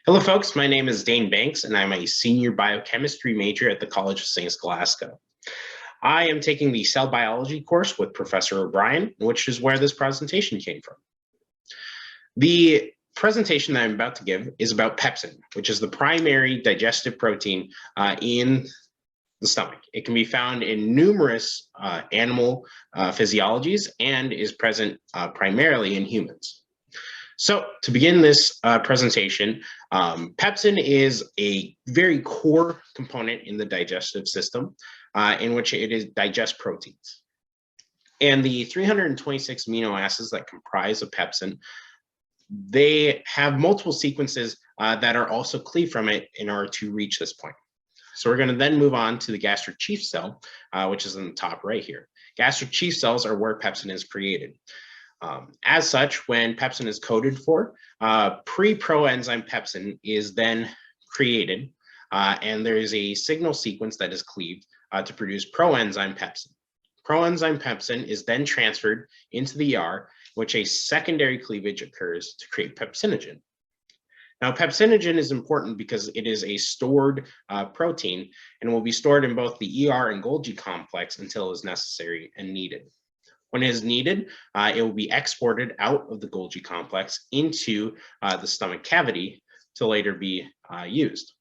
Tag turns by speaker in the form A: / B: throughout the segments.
A: Hello, folks. My name is Dane Banks, and I'm a senior biochemistry major at the College of St. Scholastica. I am taking the cell biology course with Professor O'Brien, which is where this presentation came from. The presentation that I'm about to give is about pepsin, which is the primary digestive protein in the stomach. It can be found in numerous animal physiologies and is present primarily in humans. So to begin this presentation, pepsin is a very core component in the digestive system in which it digests proteins. And the 326 amino acids that comprise of pepsin, they have multiple sequences that are also cleaved from it in order to reach this point. So we're going to then move on to the gastric chief cell, which is in the top right here. Gastric chief cells are where pepsin is created. As such, when pepsin is coded for, pre-proenzyme pepsin is then created, and there is a signal sequence that is cleaved to produce proenzyme pepsin. Proenzyme pepsin is then transferred into the ER, which a secondary cleavage occurs to create pepsinogen. Now, pepsinogen is important because it is a stored protein and will be stored in both the ER and Golgi complex until it is necessary and needed. When it is needed, it will be exported out of the Golgi complex into the stomach cavity to later be used.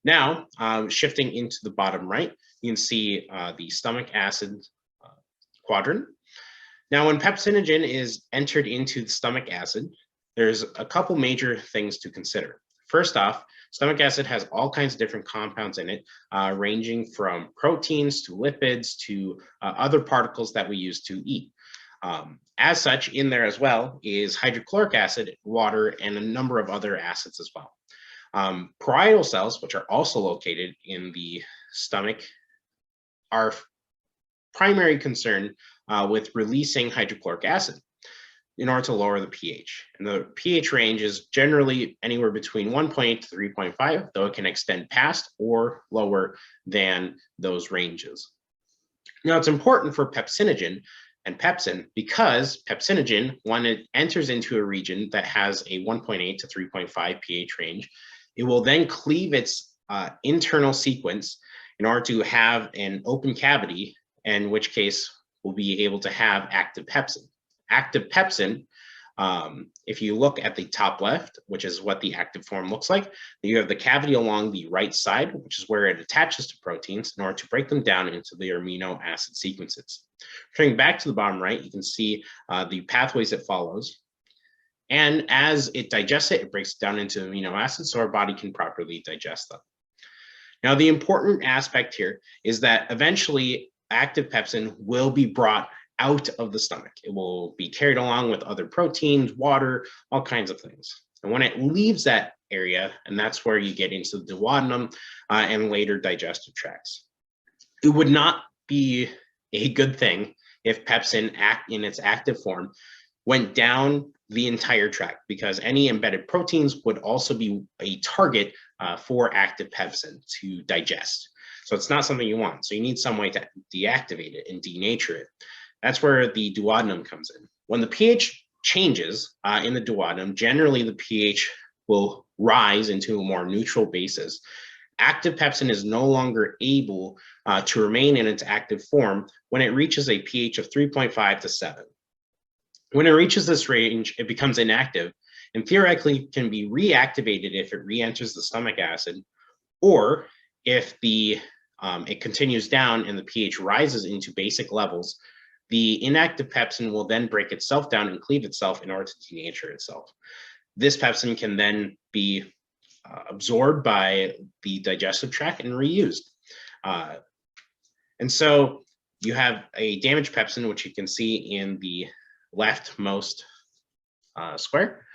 A: Now, shifting into the bottom right, you can see the stomach acid quadrant. Now, when pepsinogen is entered into the stomach acid, there's a couple major things to consider. First off, stomach acid has all kinds of different compounds in it, ranging from proteins to lipids to other particles that we use to eat. As such, in there as well is hydrochloric acid, water, and a number of other acids as well. Parietal cells, which are also located in the stomach, are primary concern with releasing hydrochloric acid in order to lower the pH. And the pH range is generally anywhere between 1.8 to 3.5, though it can extend past or lower than those ranges. Now, it's important for pepsinogen and pepsin because pepsinogen, when it enters into a region that has a 1.8 to 3.5 pH range, it will then cleave its internal sequence in order to have an open cavity, in which case we'll be able to have active pepsin. Active pepsin, if you look at the top left, which is what the active form looks like, you have the cavity along the right side, which is where it attaches to proteins in order to break them down into their amino acid sequences. Turning back to the bottom right, you can see the pathways it follows. And as it digests it, it breaks it down into amino acids so our body can properly digest them. Now, the important aspect here is that eventually active pepsin will be brought out of the stomach. It will be carried along with other proteins, water, all kinds of things. And when it leaves that area, and that's where you get into the duodenum and later digestive tracts. It would not be a good thing if pepsin in its active form went down the entire tract, because any embedded proteins would also be a target for active pepsin to digest. So it's not something you want. So you need some way to deactivate it and denature it. That's where the duodenum comes in. When the pH changes in the duodenum, generally the pH will rise into a more neutral basis. Active pepsin is no longer able to remain in its active form when it reaches a pH of 3.5 to 7. When it reaches this range, it becomes inactive and theoretically can be reactivated if it re-enters the stomach acid, or if it continues down and the pH rises into basic levels, the inactive pepsin will then break itself down and cleave itself in order to denature itself. This pepsin can then be absorbed by the digestive tract and reused. And so you have a damaged pepsin, which you can see in the leftmost square.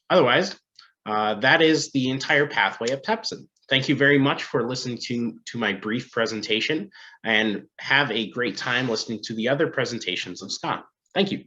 A: Otherwise, that is the entire pathway of pepsin. Thank you very much for listening to my brief presentation, and have a great time listening to the other presentations of Scott. Thank you.